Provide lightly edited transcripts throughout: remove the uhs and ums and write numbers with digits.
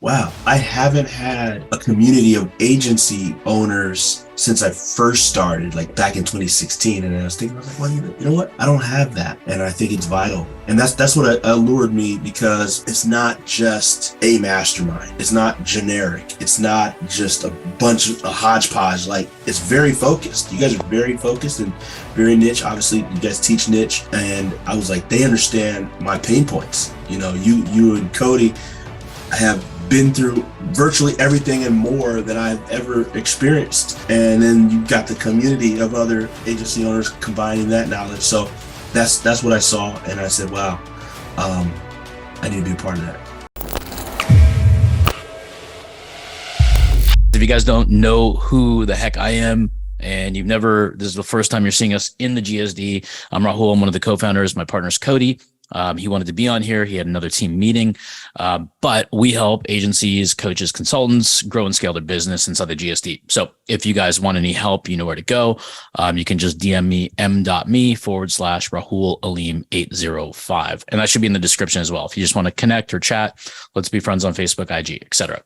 Wow, I haven't had a community of agency owners since I first started, like back in 2016. And I was thinking, I was like, well, you know what? I don't have that, and I think it's vital. And that's what allured me, because it's not just a mastermind. It's not generic. It's not just a hodgepodge. Like, it's very focused. You guys are very focused and very niche. Obviously, you guys teach niche, and I was like, they understand my pain points. You know, you and Cody have been through virtually everything and more that I've ever experienced. And then you've got the community of other agency owners combining that knowledge. So that's what I saw. And I said, wow, I need to be a part of that. If you guys don't know who the heck I am, and this is the first time you're seeing us in the GSD, I'm Rahul. I'm one of the co-founders. My partner's Cody. He wanted to be on here. He had another team meeting, but we help agencies, coaches, consultants grow and scale their business inside the GSD. So if you guys want any help, you know where to go. You can just DM me m.me/Rahul Aleem 805. And that should be in the description as well. If you just want to connect or chat, let's be friends on Facebook, IG, etc.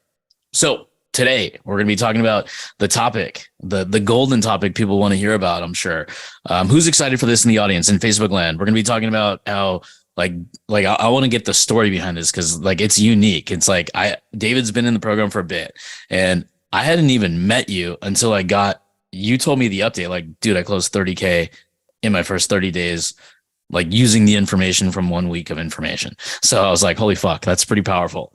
So today, we're going to be talking about the topic, the golden topic people want to hear about, I'm sure. Who's excited for this in the audience in Facebook land? We're going to be talking about how I want to get the story behind this, because it's unique. It's David's been in the program for a bit, and I hadn't even met you until you told me the update. Dude, I closed 30K in my first 30 days, using the information from 1 week of information. So I was like, holy fuck, that's pretty powerful.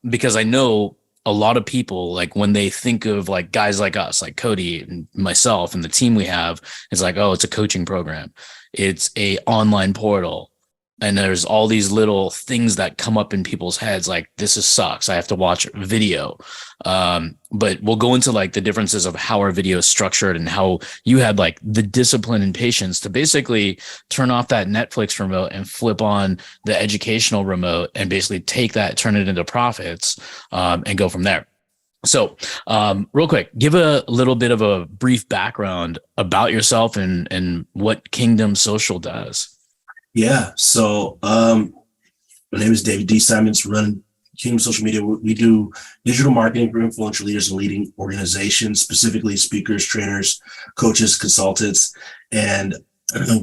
Because I know a lot of people, when they think of guys like us, like Cody and myself and the team we have, it's oh, it's a coaching program. It's a online portal. And there's all these little things that come up in people's heads, sucks. I have to watch video. But we'll go into the differences of how our video is structured, and how you had the discipline and patience to basically turn off that Netflix remote and flip on the educational remote, and basically take that, turn it into profits, and go from there. So real quick, give a little bit of a brief background about yourself and what Kingdom Social does. Yeah. So my name is David D. Simons, run Kingdom Social Media. We do digital marketing for influential leaders and leading organizations, specifically speakers, trainers, coaches, consultants, and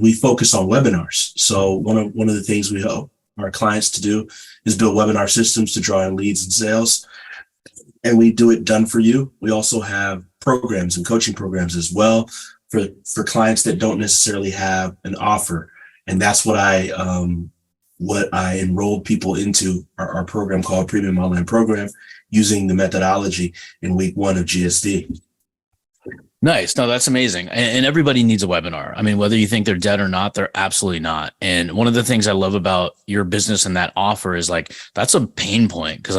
we focus on webinars. So one of the things we help our clients to do is build webinar systems to draw in leads and sales. And we do it done for you. We also have programs and coaching programs as well for clients that don't necessarily have an offer. And that's what I enrolled people into our program called Premium Online Program, using the methodology in week 1 of GSD. Nice. No, that's amazing. And everybody needs a webinar. I mean, whether you think they're dead or not, they're absolutely not. And one of the things I love about your business and that offer is that's a pain point. Because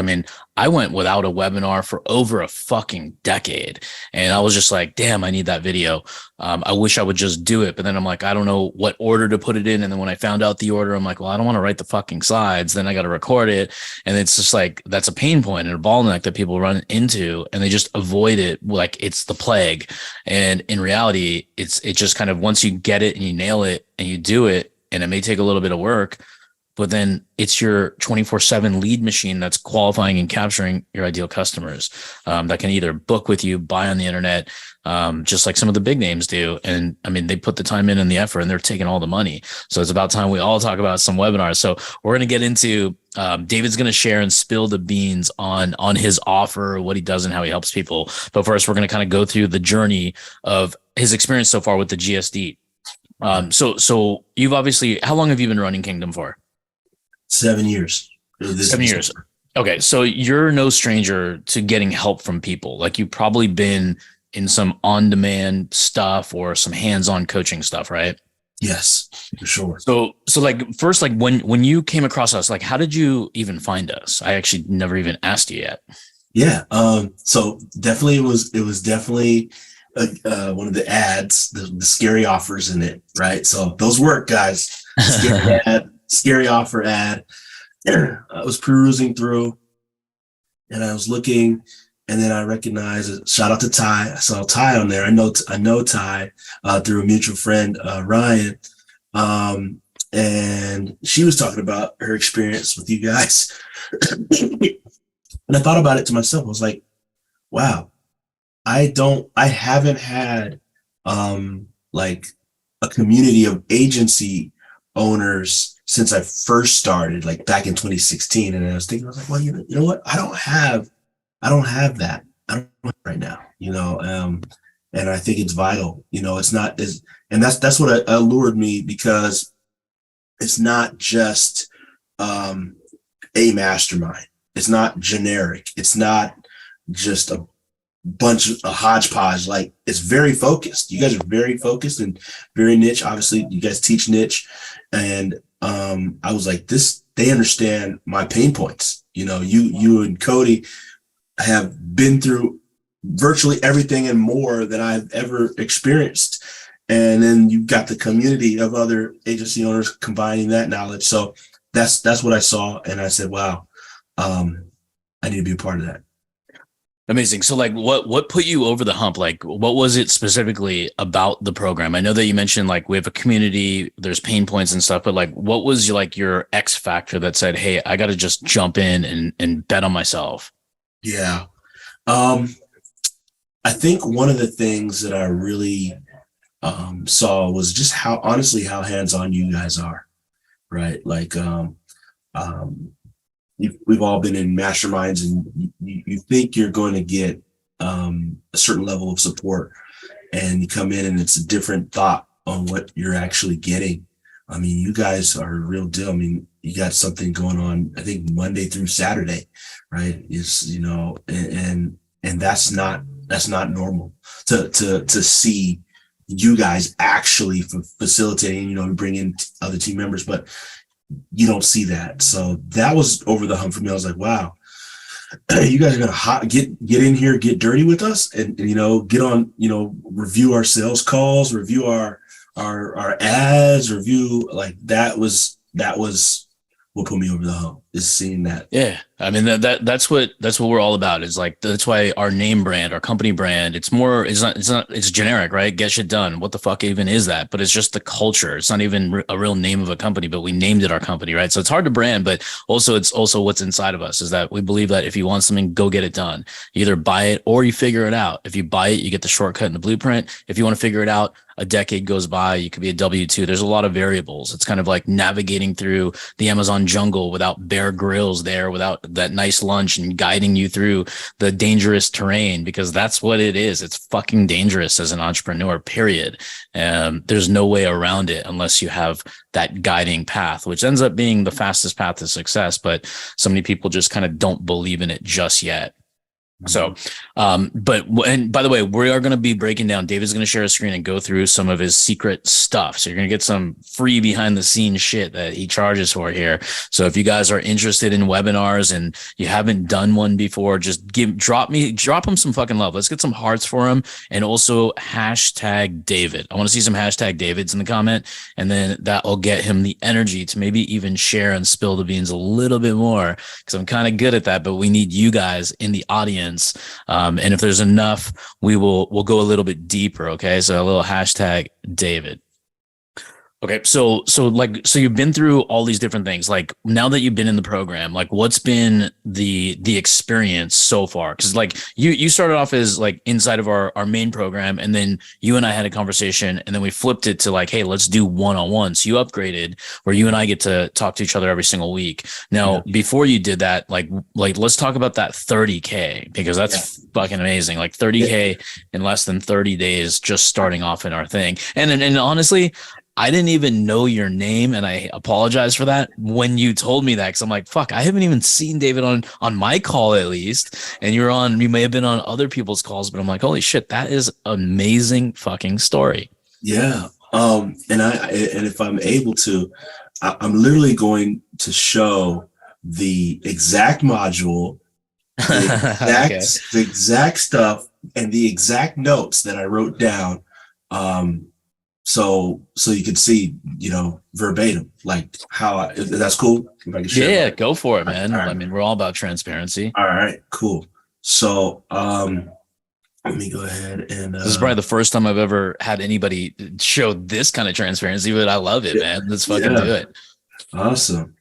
I went without a webinar for over a fucking decade, and I was just damn, I need that video. I wish I would just do it. But then I'm I don't know what order to put it in. And then when I found out the order, I'm well, I don't want to write the fucking slides. Then I got to record it. And it's just that's a pain point and a bottleneck that people run into, and they just avoid it it's the plague. And in reality, it just kind of, once you get it and you nail it and you do it, and it may take a little bit of work, but then it's your 24/7 lead machine that's qualifying and capturing your ideal customers, that can either book with you, buy on the internet, just like some of the big names do. And they put the time in and the effort, and they're taking all the money. So it's about time we all talk about some webinars. So we're going to get into, David's going to share and spill the beans on his offer, what he does and how he helps people. But first, we're going to kind of go through the journey of his experience so far with the GSD. So you've obviously, how long have you been running Kingdom for? 7 years. 7 years. Okay. So you're no stranger to getting help from people. You've probably been in some on-demand stuff or some hands-on coaching stuff, right? Yes, for sure. So first, when you came across us, how did you even find us? I actually never even asked you yet. Yeah. So definitely it was definitely one of the ads, the scary offers in it, right? So those work, guys. Scary offer ad. I was perusing through, and I was looking, and then I recognized it. Shout out to Ty. I saw Ty on there. I know Ty through a mutual friend, Ryan, and she was talking about her experience with you guys. And I thought about it to myself. I was like, wow, I haven't had like a community of agency owners since I first started, like back in 2016. And I was thinking, I was like, well, you know what? I don't have that. I don't have it right now, and I think it's vital. It's not as, and that's what allured me, because it's not just a mastermind. It's not generic. It's not just a hodgepodge. Like, it's very focused. You guys are very focused and very niche. Obviously, you guys teach niche, and I was like, they understand my pain points. You and Cody have been through virtually everything and more than I've ever experienced. And then you've got the community of other agency owners combining that knowledge. So that's what I saw. And I said, wow, I need to be a part of that. Amazing. So like what put you over the hump? Like, what was it specifically about the program? I know that you mentioned like we have a community, there's pain points and stuff, but like what was your X factor that said, hey, I got to just jump in and bet on myself? Yeah. I think one of the things that I really saw was just how hands-on you guys are, right? Like, we've all been in masterminds, and you think you're going to get a certain level of support, and you come in and it's a different thought on what you're actually getting. I mean, you guys are a real deal. I mean, you got something going on, I think Monday through Saturday, right? And that's not normal to see you guys actually facilitating. We bring in other team members, but you don't see that. So that was over the hump for me. I was like, wow, you guys are gonna get in here, get dirty with us, and get on, review our sales calls, review our ads, review, like, that was what put me over the hump, is seeing that. Yeah. I mean, that's what we're all about, is like, that's why our name brand, our company brand, it's generic, right? Get shit done. What the fuck even is that? But it's just the culture. It's not even a real name of a company, but we named it our company, right? So it's hard to brand, but also it's also what's inside of us, is that we believe that if you want something, go get it done. You either buy it or you figure it out. If you buy it, you get the shortcut and the blueprint. If you want to figure it out, a decade goes by, you could be a W-2. There's a lot of variables. It's kind of like navigating through the Amazon jungle without Bear Grylls there, without that nice lunch, and guiding you through the dangerous terrain, because that's what it is. It's fucking dangerous as an entrepreneur, period. There's no way around it unless you have that guiding path, which ends up being the fastest path to success. But so many people just kind of don't believe in it just yet. So, and by the way, we are going to be breaking down, David's going to share a screen and go through some of his secret stuff. So you're going to get some free behind the scenes shit that he charges for here. So if you guys are interested in webinars and you haven't done one before, just drop him some fucking love. Let's get some hearts for him. And also hashtag David. I want to see some hashtag Davids in the comment, and then that will get him the energy to maybe even share and spill the beans a little bit more, because I'm kind of good at that, but we need you guys in the audience. And if there's enough, we'll go a little bit deeper. Okay. So a little hashtag David. Okay. So you've been through all these different things. Like, now that you've been in the program, like, what's been the experience so far? Cause like you started off as like inside of our main program, and then you and I had a conversation, and then we flipped it to like, hey, let's do one-on-one. So you upgraded where you and I get to talk to each other every single week. Now, before you did that, like, let's talk about that 30K, because that's fucking amazing. Like 30K in less than 30 days, just starting off in our thing. And honestly, I didn't even know your name, and I apologize for that when you told me that, because I'm like, fuck, I haven't even seen David on my call, at least. And you may have been on other people's calls, but I'm like, holy shit, that is amazing fucking story. Yeah. And if I'm able to, I'm literally going to show the exact module, the exact stuff, and the exact notes that I wrote down. So you can see, verbatim, like how if that's cool. If I can share. Yeah, go for it, man. Right. I mean, we're all about transparency. All right, cool. So, let me go ahead and this is probably the first time I've ever had anybody show this kind of transparency, but I love it, man. Let's fucking do it. Awesome.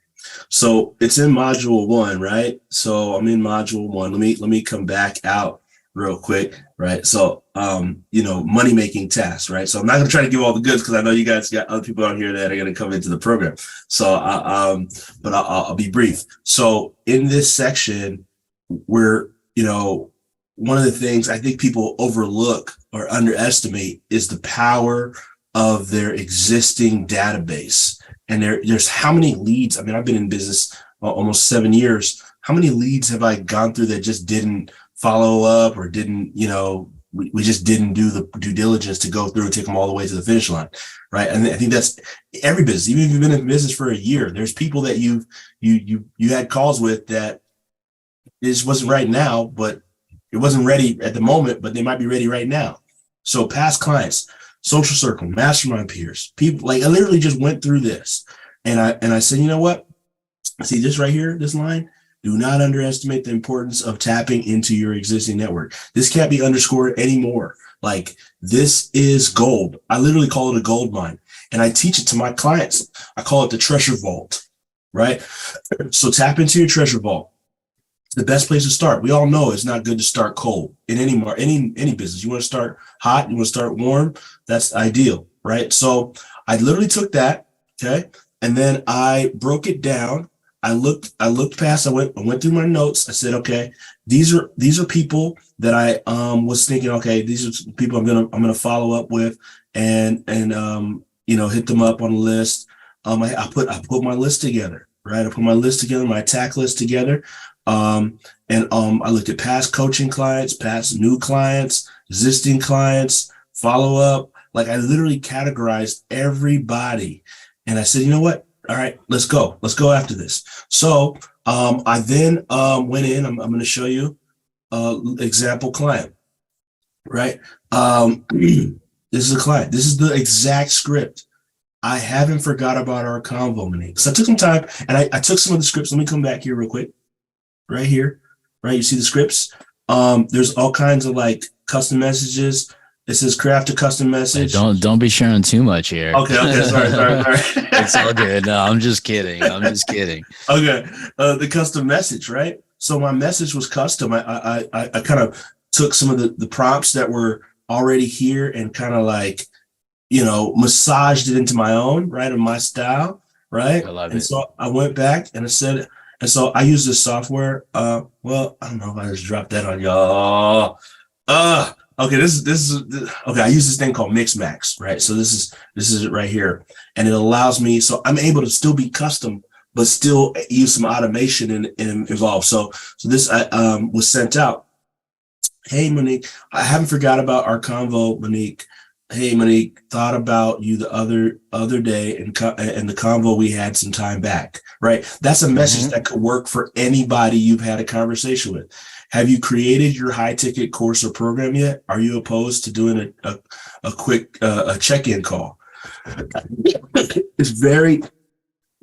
So it's in module 1, right? So I'm in module 1. Let me come back out real quick, right? So money making tasks, right? So I'm not gonna try to give all the goods because I know you guys got other people on here that are gonna come into the program. So but I'll be brief. So in this section, we're one of the things I think people overlook or underestimate is the power of their existing database. And there's how many leads. I mean, I've been in business almost 7 years. How many leads have I gone through that just didn't follow up or didn't, we just didn't do the due diligence to go through and take them all the way to the finish line, right? And I think that's every business. Even if you've been in business for a year, there's people that you had calls with that it just wasn't right now, but it wasn't ready at the moment, but they might be ready right now. So past clients, social circle, mastermind peers, people, like I literally just went through this and I said, you know what? See this right here, this line, do not underestimate the importance of tapping into your existing network. This can't be underscored anymore. Like this is gold. I literally call it a gold mine and I teach it to my clients. I call it the treasure vault, right? So tap into your treasure vault. The best place to start. We all know it's not good to start cold in any business. You want to start hot, you want to start warm. That's ideal, right? So I literally took that, okay, and then I broke it down. I looked past. I went through my notes. I said, okay, these are people that I was thinking, okay, these are people I'm gonna follow up with, and hit them up on the list. I put my list together, right? I put my list together, my attack list together. I looked at past coaching clients, past new clients, existing clients, follow up. Like I literally categorized everybody. And I said, you know what? All right, let's go after this. So I then went in. I'm going to show you example client, right? This is a client. This is the exact script. I haven't forgot about our convo, Monique. So I took some time and I took some of the scripts. Let me come back here real quick. Right here, right? You see the scripts? There's all kinds of like custom messages. It says craft a custom message. Hey, don't be sharing too much here. Okay, sorry. It's all good. No, I'm just kidding. Okay, the custom message, right? So my message was custom. I kind of took some of the prompts that were already here and kind of like, massaged it into my own, right, of my style, right? I love it. And so I went back and I said. And so I use this software. I don't know if I just dropped that on y'all. Okay, this is okay. I use this thing called Mixmax, right? So this is it right here, and it allows me. So I'm able to still be custom, but still use some automation and involved. So this was sent out. Hey Monique, I haven't forgot about our convo, Monique. Hey Monique, thought about you the other day and the convo we had some time back, right? That's a message that could work for anybody you've had a conversation with. Have you created your high ticket course or program yet? Are you opposed to doing a quick check-in call? It's very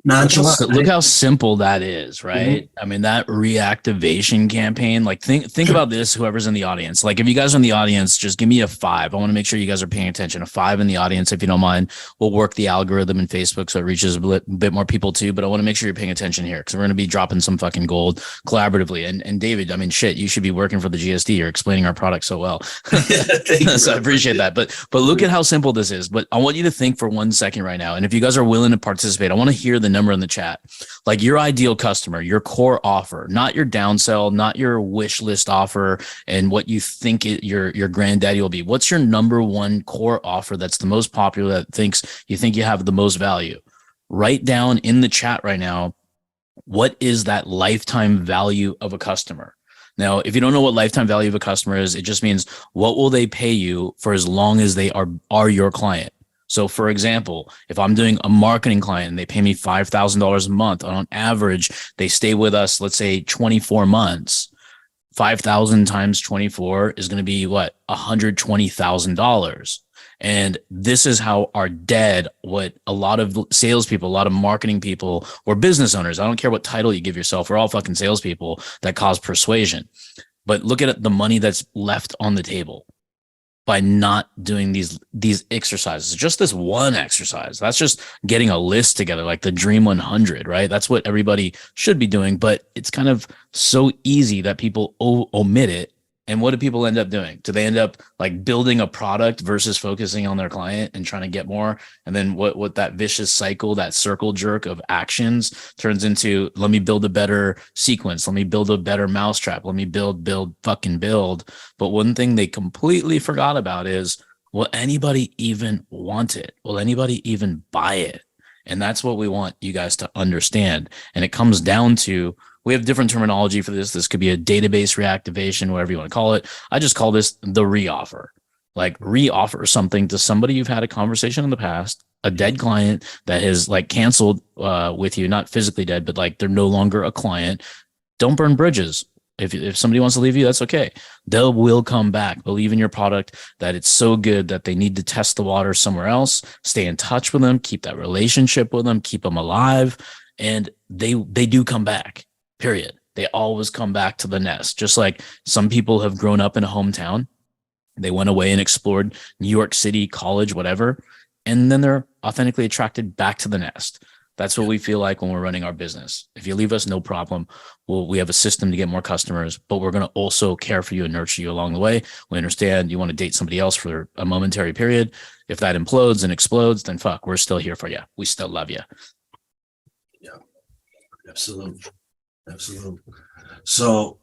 nonchalant. Look how simple that is, right? I mean, that reactivation campaign, like think about this, whoever's in the audience. Like if you guys are in the audience, just give me a 5. I want to make sure you guys are paying attention. A 5 in the audience, if you don't mind. We'll work the algorithm in Facebook so it reaches a bit more people too, but I want to make sure you're paying attention here because we're going to be dropping some fucking gold collaboratively. And David, I mean, shit, you should be working for the GSD. You're explaining our product so well. So I appreciate that. But look at how simple this is. But I want you to think for 1 second right now. And if you guys are willing to participate, I want to hear the number in the chat, like your ideal customer, your core offer, not your downsell, not your wish list offer and what you think your granddaddy will be. What's your number one core offer that's the most popular, that you think you have the most value? Write down in the chat right now, what is that lifetime value of a customer? Now, if you don't know what lifetime value of a customer is, it just means what will they pay you for as long as they are your client. So for example, if I'm doing a marketing client and they pay me $5,000 a month, on average, they stay with us, let's say 24 months, 5,000 times 24 is going to be what? $120,000. And this is how what a lot of salespeople, a lot of marketing people or business owners, I don't care what title you give yourself, we're all fucking salespeople that cause persuasion. But look at the money that's left on the table. by not doing these exercises. Just this one exercise. That's just getting a list together, like the Dream 100, right? That's what everybody should be doing, but it's kind of so easy that people omit it. And what do people end up doing? Do they end up like building a product versus focusing on their client and trying to get more? And then what that vicious cycle, that circle jerk of actions turns into, let me build a better sequence. Let me build a better mousetrap. Let me build, fucking build. But one thing they completely forgot about is, will anybody even want it? Will anybody even buy it? And that's what we want you guys to understand. And it comes down to, we have different terminology for this. This could be a database reactivation, whatever you want to call it. I just call this the reoffer. Like reoffer something to somebody you've had a conversation in the past, a dead client that has like canceled with you, not physically dead, but like they're no longer a client. Don't burn bridges. If somebody wants to leave you, that's okay. They will come back. Believe in your product, that it's so good that they need to test the water somewhere else. Stay in touch with them, keep that relationship with them, keep them alive, and they do come back. Period. They always come back to the nest. Just like some people have grown up in a hometown, they went away and explored New York City, college, whatever, and then they're authentically attracted back to the nest. That's what we feel like when we're running our business. If you leave us, no problem. We have a system to get more customers, but we're going to also care for you and nurture you along the way. We understand you want to date somebody else for a momentary period. If that implodes and explodes, then fuck, we're still here for you. We still love you. Yeah, absolutely. Absolutely. So,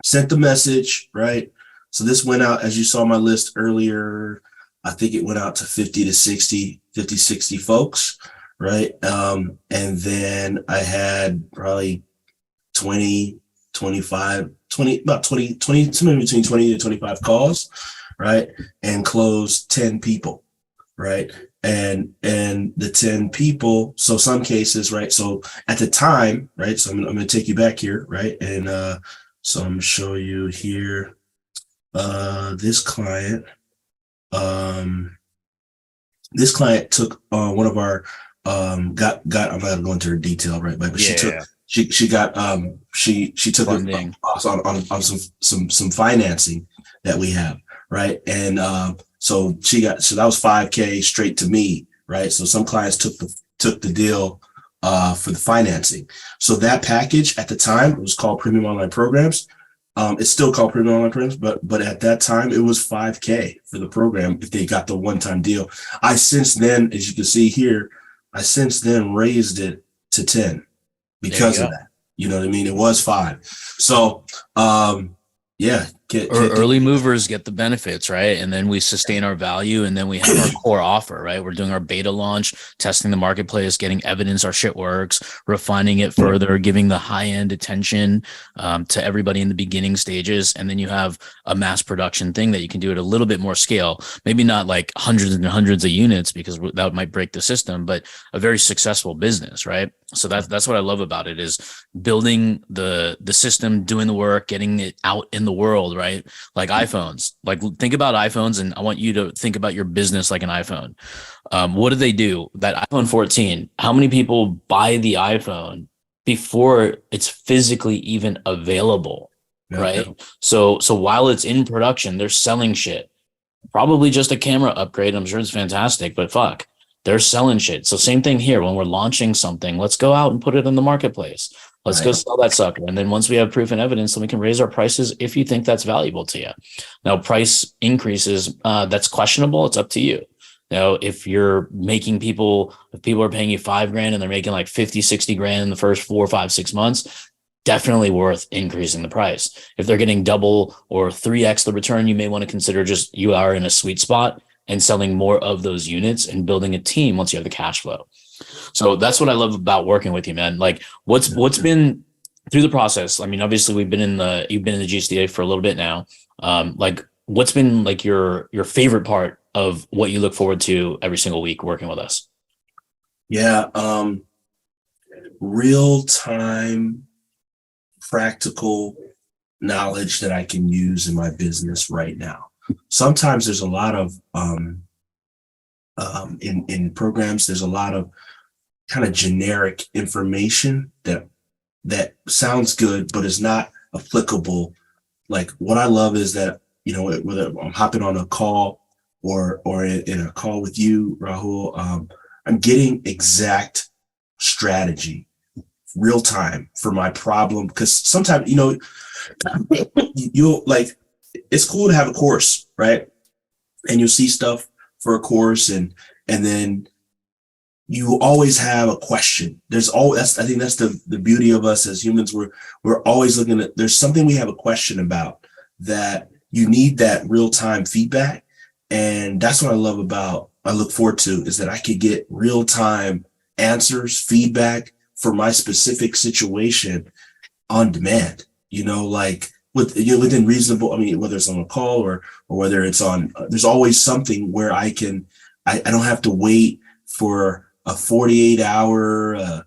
sent the message, right? So this went out, as you saw my list earlier, I think it went out to 50 to 60 folks, right? And then I had probably 20, 25, 20, about 20, 20, somewhere between 20 to 25 calls, right? And closed 10 people, right? And the 10 people, so some cases, right? So at the time, right? So I'm going to take you back here, right? And so I'm going to show you here, this client took one of our I'm not going to go into her detail, right? But she took she took funding on some financing that we have, right? And so that was 5K straight to me, right? So some clients took the deal for the financing. So that package at the time, it was called Premium Online Programs. It's still called Premium Online Programs, but at that time it was 5K for the program if they got the one-time deal. I since then, as you can see here, raised it to 10 because of that. You know what I mean? It was 5. So yeah. Early movers get the benefits, right? And then we sustain our value, and then we have our core offer, right? We're doing our beta launch, testing the marketplace, getting evidence our shit works, refining it further, giving the high-end attention to everybody in the beginning stages. And then you have a mass production thing that you can do at a little bit more scale, maybe not like hundreds and hundreds of units because that might break the system, but a very successful business, right? So that's what I love about it, is building the system, doing the work, getting it out in the world, right? Like iPhones. Like think about iPhones, and I want you to think about your business like an iPhone. What do they do? That iPhone 14, how many people buy the iPhone before it's physically even available, right? So while it's in production, they're selling shit. Probably just a camera upgrade. I'm sure it's fantastic, but fuck. They're selling shit. So same thing here. When we're launching something, let's go out and put it in the marketplace. Let's go sell that sucker. And then once we have proof and evidence, then we can raise our prices if you think that's valuable to you. Now, price increases, that's questionable. It's up to you. Now, if you're making if people are paying you $5,000 and they're making like 50, 60 grand in the first 4, 5, 6 months, definitely worth increasing the price. If they're getting double or 3x the return, you may want to consider just you are in a sweet spot and selling more of those units and building a team once you have the cash flow. So that's what I love about working with you, man. Like what's been through the process. I mean, obviously you've been in the GSDA for a little bit now. Like what's been like your favorite part of what you look forward to every single week working with us? Yeah. Real time, practical knowledge that I can use in my business right now. Sometimes there's a lot of in programs, there's a lot of kind of generic information that sounds good but is not applicable. Like what I love is that whether I'm hopping on a call or in a call with you, Rahul, I'm getting exact strategy real time for my problem. Because sometimes, you'll like, it's cool to have a course, right? And you'll see stuff for a course, and then you always have a question. I think that's the beauty of us as humans. We're always looking at, there's something we have a question about that you need that real time feedback. And that's what I look forward to, is that I could get real time answers, feedback for my specific situation on demand, like within reasonable, I mean, whether it's on a call or whether it's on, there's always something where I don't have to wait for a 48-hour,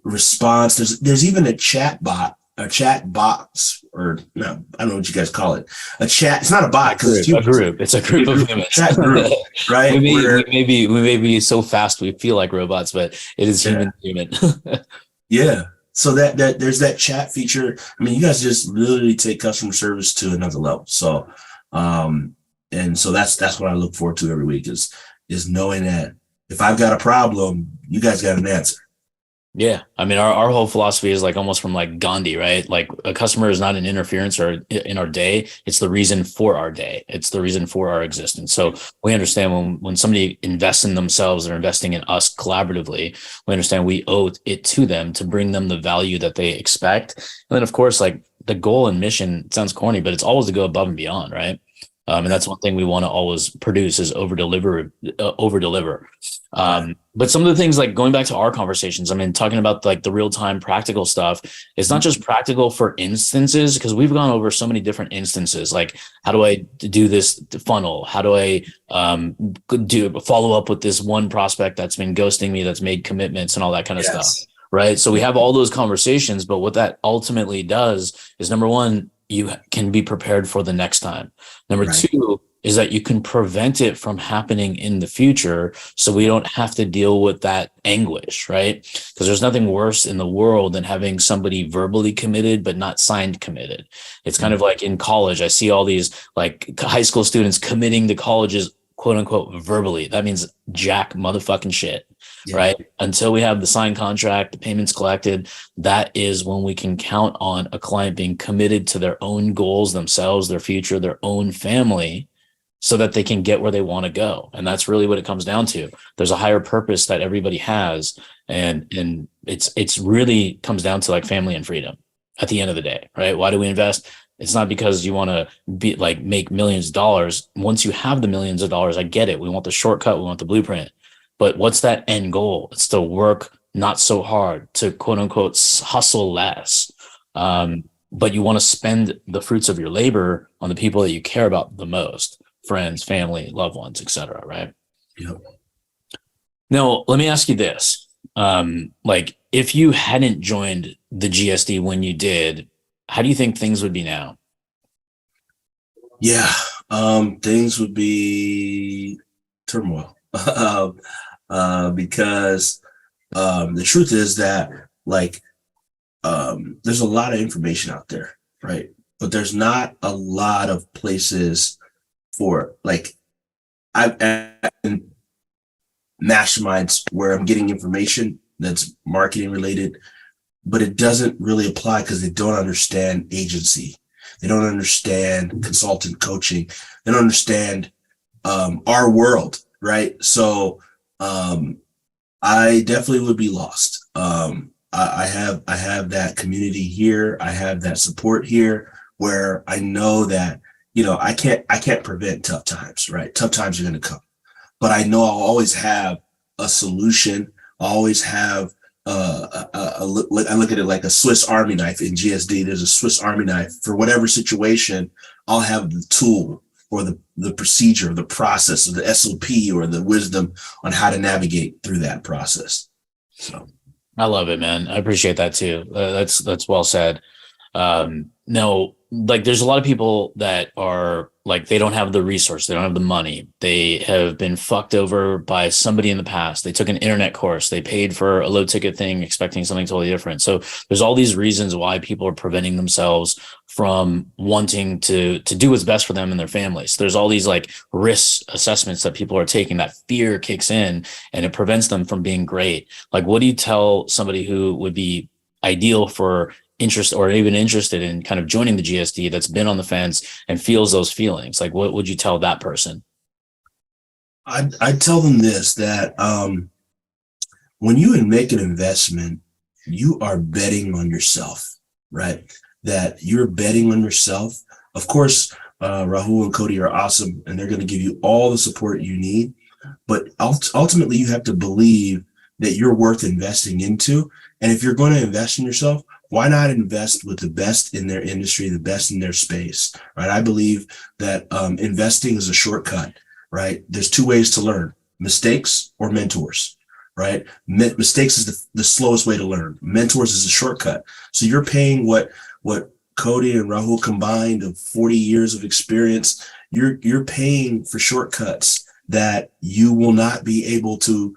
response. There's even a chat box, or no, I don't know what you guys call it. A chat. It's not a bot because it's a group. It's a group of humans. Chat group, right? we may be so fast we feel like robots, but it is human to human. Yeah. So that there's that chat feature. I mean, you guys just literally take customer service to another level. So, and so that's what I look forward to every week is knowing that if I've got a problem, you guys got an answer. Yeah. I mean, our whole philosophy is like almost from like Gandhi, right? Like a customer is not an interference or in our day. It's the reason for our day. It's the reason for our existence. So we understand when somebody invests in themselves, they're investing in us collaboratively. We understand we owe it to them to bring them the value that they expect. And then of course, like the goal and mission, it sounds corny, but it's always to go above and beyond, right? And that's one thing we want to always produce is over deliver. But some of the things, like going back to our conversations, I mean, talking about like the real time practical stuff, it's not just practical for instances, because we've gone over so many different instances. Like, how do I do this funnel? How do I follow up with this one prospect that's been ghosting me, that's made commitments and all that kind of stuff, right? So we have all those conversations, but what that ultimately does is, number one, you can be prepared for the next time. Number two is that you can prevent it from happening in the future, so we don't have to deal with that anguish, right? Because there's nothing worse in the world than having somebody verbally committed but not signed committed. It's kind of like in college, I see all these like high school students committing to colleges, quote unquote, verbally. That means jack motherfucking shit. Right? Until we have the signed contract, the payments collected, that is when we can count on a client being committed to their own goals, themselves, their future, their own family, so that they can get where they want to go. And that's really what it comes down to. There's a higher purpose that everybody has. And it's really comes down to like family and freedom at the end of the day, right? Why do we invest? It's not because you want to be like make millions of dollars. Once you have the millions of dollars, I get it. We want the shortcut. We want the blueprint. But what's that end goal? It's to work not so hard, to quote unquote hustle less. But you want to spend the fruits of your labor on the people that you care about the most, friends, family, loved ones, etc. Right? Yep. Now, let me ask you this. Like, if you hadn't joined the GSD when you did, how do you think things would be now? Yeah, things would be turmoil. Because the truth is that there's a lot of information out there, right? But there's not a lot of places for I've in masterminds where I'm getting information that's marketing related, but it doesn't really apply because they don't understand agency. They don't understand consultant coaching. They don't understand our world. Right. So I definitely would be lost. I have that community here. I have that support here where I know that, I can't prevent tough times, right? Tough times are going to come, but I know I'll always have a solution. I always have I look at it like a Swiss Army knife in GSD. There's a Swiss Army knife for whatever situation. I'll have the tool or the procedure, the process, or the SOP, or the wisdom on how to navigate through that process. So I love it, man. I appreciate that too. That's well said. Now, like there's a lot of people that are like, they don't have the resource, they don't have the money, they have been fucked over by somebody in the past, they took an internet course, they paid for a low ticket thing expecting something totally different. So there's all these reasons why people are preventing themselves from wanting to do what's best for them and their families. There's all these like risk assessments that people are taking, that fear kicks in and it prevents them from being great. Like, what do you tell somebody who would be ideal for interest or even interested in kind of joining the GSD, that's been on the fence and feels those feelings? Like, what would you tell that person? I'd tell them this, that when you make an investment, you are betting on yourself, right? That you're betting on yourself. Of course, Rahul and Cody are awesome and they're going to give you all the support you need. But ultimately, you have to believe that you're worth investing into. And if you're going to invest in yourself, why not invest with the best in their industry, the best in their space, right? I believe that investing is a shortcut, right? There's two ways to learn: mistakes or mentors, right? Mistakes is the slowest way to learn. Mentors is a shortcut. So you're paying what Cody and Rahul combined of 40 years of experience. You're paying for shortcuts that you will not be able to.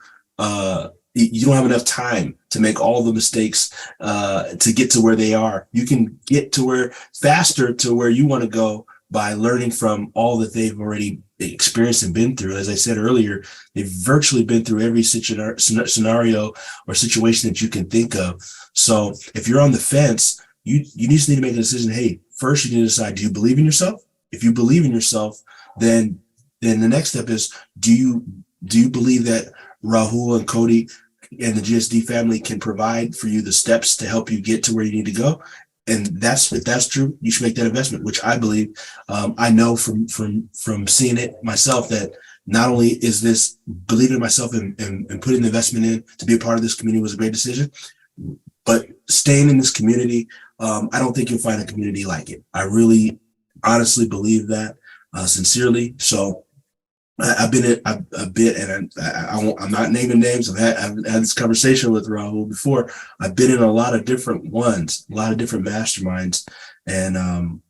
You don't have enough time to make all the mistakes to get to where they are. You can get to where faster to where you want to go by learning from all that they've already experienced and been through. As I said earlier, they've virtually been through every scenario or situation that you can think of. So if you're on the fence, you just need to make a decision. Hey, first you need to decide, do you believe in yourself? If you believe in yourself, then the next step is, do you believe that Rahul and Cody and the GSD family can provide for you the steps to help you get to where you need to go? And if that's true, you should make that investment, which I believe, I know from seeing it myself, that not only is this believing in myself and putting the investment in to be a part of this community was a great decision, but staying in this community, I don't think you'll find a community like it. I really honestly believe that, sincerely. So I've been in a bit, and I'm not naming names. I've had this conversation with Rahul before. I've been in a lot of different ones, a lot of different masterminds, and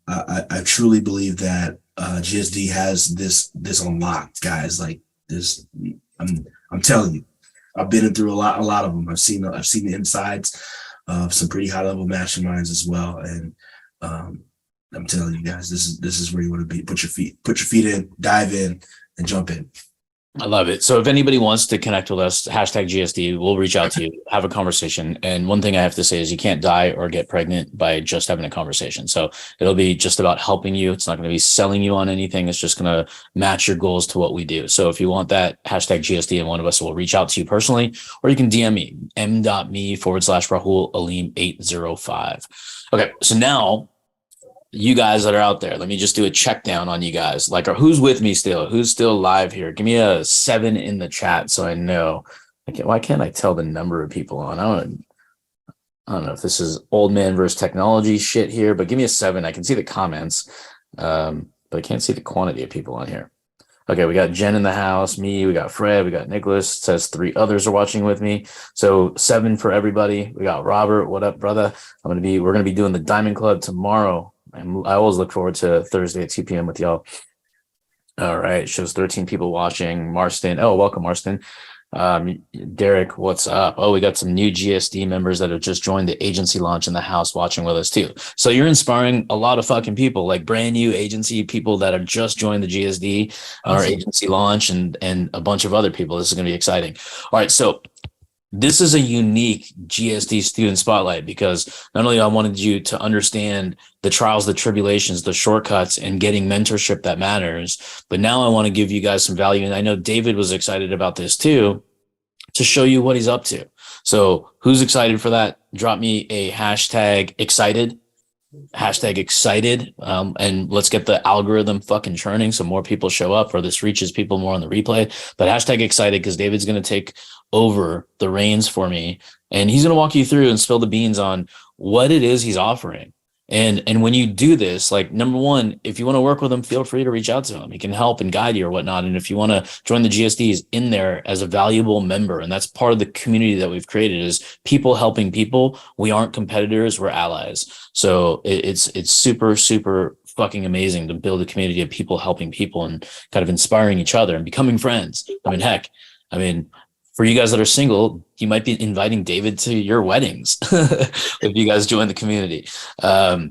I truly believe that GSD has this unlocked, guys. Like this, I'm telling you, I've been through a lot of them. I've seen the insides of some pretty high level masterminds as well, and I'm telling you guys, this is where you want to be. Put your feet in, dive in, and jump in. I love it. So if anybody wants to connect with us, hashtag GSD, we'll reach out to you, have a conversation. And one thing I have to say is you can't die or get pregnant by just having a conversation. So it'll be just about helping you. It's not going to be selling you on anything. It's just going to match your goals to what we do. So if you want that, hashtag GSD, and one of us will reach out to you personally, or you can DM me, m.me/Rahul Aleem 805. Okay. So now, you guys that are out there, let me just do a check down on you guys. Like, who's with me still? Who's still live here? Give me a 7 in the chat so I know. Why can't I tell the number of people on? I don't know if this is old man versus technology shit here, but give me a 7. I can see the comments, but I can't see the quantity of people on here. Okay, we got Jen in the house, me, we got Fred, we got Nicholas. It says 3 others are watching with me. So 7 for everybody. We got Robert. What up, brother? We're gonna be doing the Diamond Club tomorrow. I always look forward to Thursday at 2 p.m. with y'all. All right. Shows 13 people watching. Marston. Oh, welcome, Marston. Derek, what's up? Oh, we got some new GSD members that have just joined the agency launch in the house watching with us too. So you're inspiring a lot of fucking people, like brand new agency people that have just joined the GSD, our agency launch, and a bunch of other people. This is going to be exciting. All right. So this is a unique GSD student spotlight because not only I wanted you to understand the trials, the tribulations, the shortcuts, and getting mentorship that matters, but now I want to give you guys some value. And I know David was excited about this too, to show you what he's up to. So who's excited for that? Drop me a hashtag excited, and let's get the algorithm fucking churning so more people show up, or this reaches people more on the replay. But hashtag excited, because David's going to take over the reins for me, and he's going to walk you through and spill the beans on what it is he's offering. And when you do this, like, number one, if you want to work with him, feel free to reach out to him. He can help and guide you or whatnot. And if you want to join the GSDs in there as a valuable member, and that's part of the community that we've created, is people helping people. We aren't competitors, we're allies. So it's super, super fucking amazing to build a community of people helping people and kind of inspiring each other and becoming friends. I mean, heck, I mean, for you guys that are single, you might be inviting David to your weddings if you guys join the community. All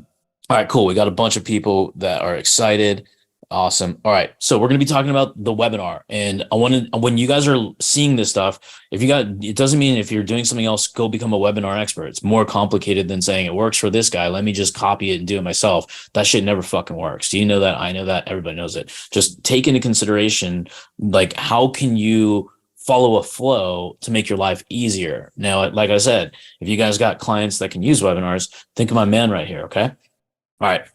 right, cool. We got a bunch of people that are excited. Awesome. All right. So we're going to be talking about the webinar. And I wanted, when you guys are seeing this stuff, if you got, it doesn't mean if you're doing something else, go become a webinar expert. It's more complicated than saying it works for this guy. Let me just copy it and do it myself. That shit never fucking works. Do you know that? I know that. Everybody knows it. Just take into consideration, like, how can you follow a flow to make your life easier? Now, like I said, if you guys got clients that can use webinars, think of my man right here. Okay. All right.